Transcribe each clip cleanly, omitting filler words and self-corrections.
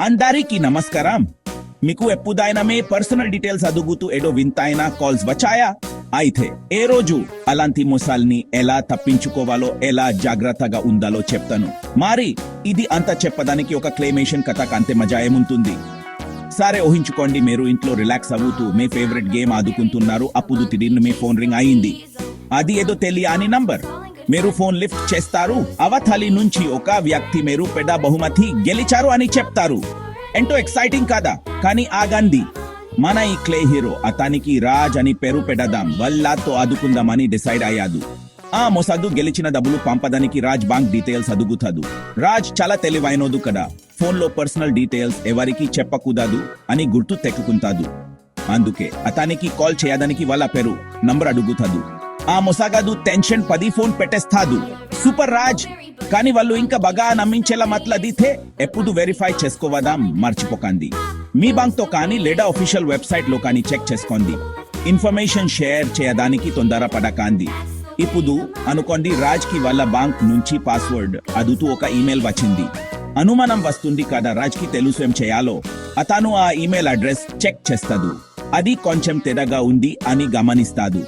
అందరికీ నమస్కారం. మీకు ఎప్పుడైనా మీ పర్సనల్ డీటెయిల్స్ అడుగుతూ ఏదో వింతైన కాల్స్ వచ్చాయా? అయితే ఏ రోజు అలాంటి మోసాల్ని ఎలా తప్పించుకోవాలో, ఎలా జాగ్రత్తగా ఉండాలో చెప్తాను. మరి ఇది అంతా చెప్పడానికి ఒక క్లెయిమేషన్ కథ కంటే మజా ఏముంటుంది? సరే ఊహించుకోండి, మీరు ఇంట్లో రిలాక్స్ అవుతూ మీ ఫేవరెట్ గేమ్ ఆదుకుంటున్నారు. అప్పుడు తిరిగి మీ ఫోన్ రింగ్ అయింది. అది ఏదో తెలియని నంబర్. మీరు ఫోన్ లిఫ్ట్ చేస్తారు. అవతలి నుంచి ఒక వ్యక్తి మీరు పెద్ద బహుమతి గెలిచారు అని చెప్తారు. ఎంతో ఎక్సైటింగ్ కదా? కానీ ఆగండి, మన ఈ క్లే హీరో అతనికి రాజ్ అని పేరు పెడదాం, వాళ్ళతో ఆదుకుందామని డిసైడ్ అయ్యాడు. ఆ మోసాదు గెలిచిన డబ్బులు పంపడానికి రాజ్ బ్యాంక్ డీటెయిల్స్ అడుగుతాడు. రాజ్ చాలా తెలివైనోదు కదా, ఫోన్ లో పర్సనల్ డీటెయిల్స్ ఎవరికి చెప్పకూడదు అని గుర్తు తెక్కుకుంటాడు. అందుకే అతనికి కాల్ చేయడానికి వాళ్ళ పేరు నంబర్ అడుగుతాడు. ఆ మోసగాడు టెన్షన్ 10 ఫోన్ పెట్టేస్తాడు. సూపర్ రాజ్! కానీ వాళ్ళు ఇంకా బాగా నమ్మించేలా మాట్లాడితే ఎప్పుడు వెరిఫై చేసుకోవడం మర్చిపోకండి. మీ బ్యాంక్ తో కానీ లేదా అఫీషియల్ వెబ్సైట్ లో కానీ చెక్ చేసుకోండి. ఇన్ఫర్మేషన్ షేర్ చేయడానికి తొందరపడకండి. ఇప్పుడు అనుకోండి, రాజ్ కి వాళ్ళ బ్యాంక్ నుంచి పాస్వర్డ్ అడుగుతూ ఒక ఈమెయిల్ వచ్చింది. అనుమానం వస్తుంది కదా, రాజ్ కి తెలుసు ఏం చేయాలో. అతను ఆ ఈమెయిల్ అడ్రస్ చెక్ చేస్తాడు. అది కొంచెం తేడాగా ఉంది అని గమనిస్తాడు.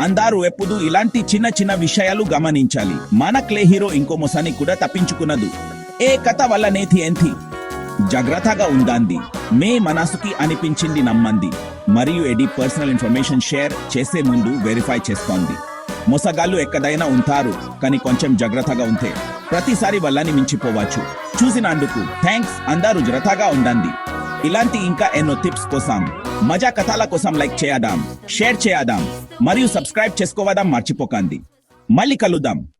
అందరూ ఎప్పుడు ఇలాంటి చిన్న చిన్న విషయాలు గమనించాలి. మన క్లే హీరో ఇంకో మోసాన్ని కూడా తప్పించుకున్నదు. ఏ కథ వల్ల నేతి ఏంటి? జాగ్రత్తగా ఉండండి. మీ మనసుకి అనిపించింది నమ్మండి. మరియు ఎడి పర్సనల్ ఇన్ఫర్మేషన్ షేర్ చేసే ముందు వెరిఫై చేసుకోండి. మోసగాళ్ళు ఎక్కడైనా ఉంటారు, కానీ కొంచెం జాగ్రత్తగా ఉంటే ప్రతిసారి వాళ్ళని మించిపోవచ్చు. చూసినందుకు థ్యాంక్స్. అందరూ జాగ్రత్తగా ఉండండి. ఇలాంటి ఇంకా ఎన్నో టిప్స్ కోసం, మజా కథల కోసం లైక్ చేయడం, షేర్ చేయడం మరియు సబ్స్క్రైబ్ చేసుకోవడం మర్చిపోకండి. మళ్ళీ కలుద్దాం.